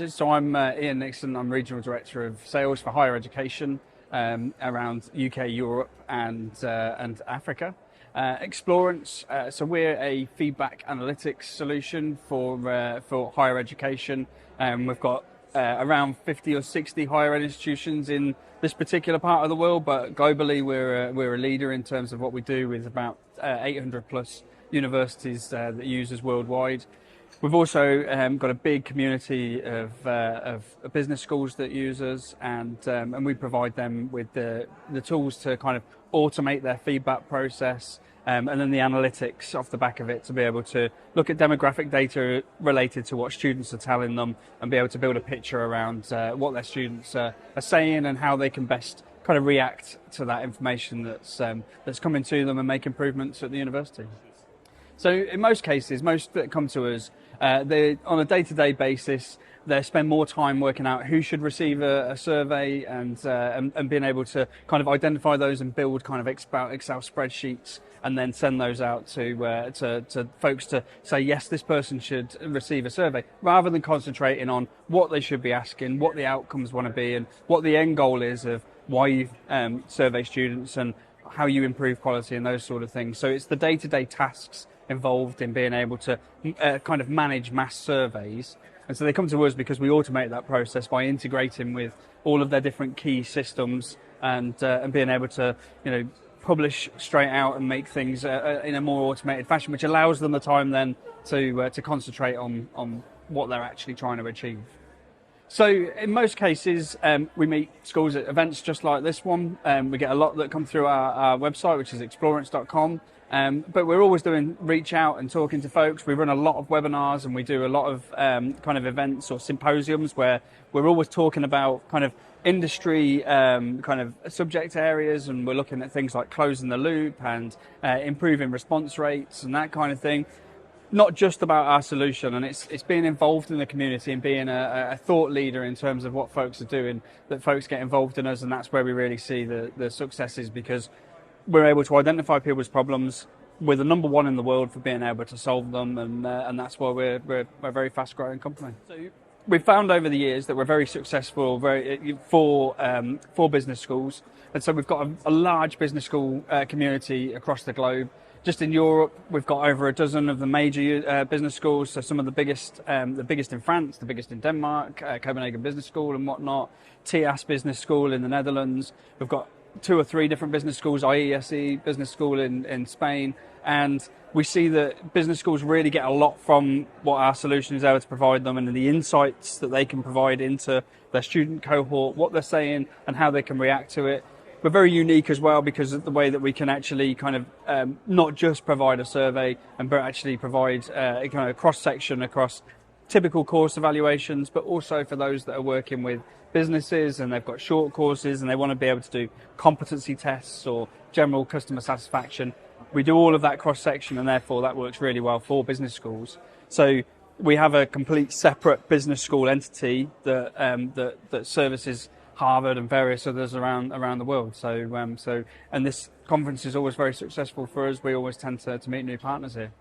So I'm Ian Nickson. I'm Regional Director of Sales for Higher Education around UK, Europe and Africa. Explorance, so we're a feedback analytics solution for higher education. We've got around 50 or 60 higher ed institutions in this particular part of the world, but globally we're a leader in terms of what we do with about 800 plus universities that use us worldwide. We've also got a big community of business schools that use us, and we provide them with the tools to kind of automate their feedback process, and then the analytics off the back of it to be able to look at demographic data related to what students are telling them and be able to build a picture around what their students are saying and how they can best kind of react to that information that's coming to them and make improvements at the university. So in most cases, most that come to us, they on a day-to-day basis, they spend more time working out who should receive a survey and being able to kind of identify those and build kind of Excel spreadsheets and then send those out to folks to say, yes, this person should receive a survey, rather than concentrating on what they should be asking, what the outcomes want to be and what the end goal is of why you survey students and how you improve quality and those sort of things. So it's the day-to-day tasks involved in being able to kind of manage mass surveys. And so they come to us because we automate that process by integrating with all of their different key systems and being able to, publish straight out and make things in a more automated fashion, which allows them the time then to concentrate on what they're actually trying to achieve. So in most cases, we meet schools at events just like this one. We get a lot that come through our website, which is explorance.com. But we're always doing reach out and talking to folks. We run a lot of webinars and we do a lot of kind of events or symposiums where we're always talking about kind of industry kind of subject areas, and we're looking at things like closing the loop and improving response rates and that kind of thing. Not just about our solution, and it's being involved in the community and being a thought leader in terms of what folks are doing, that folks get involved in us, and that's where we really see the successes, because we're able to identify people's problems. We're the number one in the world for being able to solve them, and that's why we're a very fast growing company. So we've found over the years that we're very successful for business schools, and so we've got a large business school community across the globe. Just in Europe, we've got over a dozen of the major business schools, so some of the biggest in France, the biggest in Denmark, Copenhagen Business School and whatnot, TIAS Business School in the Netherlands. We've got 2 or 3 different business schools, IESE Business School in Spain, and we see that business schools really get a lot from what our solution is able to provide them, and the insights that they can provide into their student cohort, what they're saying and how they can react to it. We're very unique as well because of the way that we can actually kind of not just provide a survey, but actually provide a kind of cross-section across typical course evaluations, but also for those that are working with businesses and they've got short courses and they want to be able to do competency tests or general customer satisfaction. We do all of that cross-section, and therefore that works really well for business schools. So we have a complete separate business school entity that services Harvard and various others around the world. So and this conference is always very successful for us. We always tend to meet new partners here.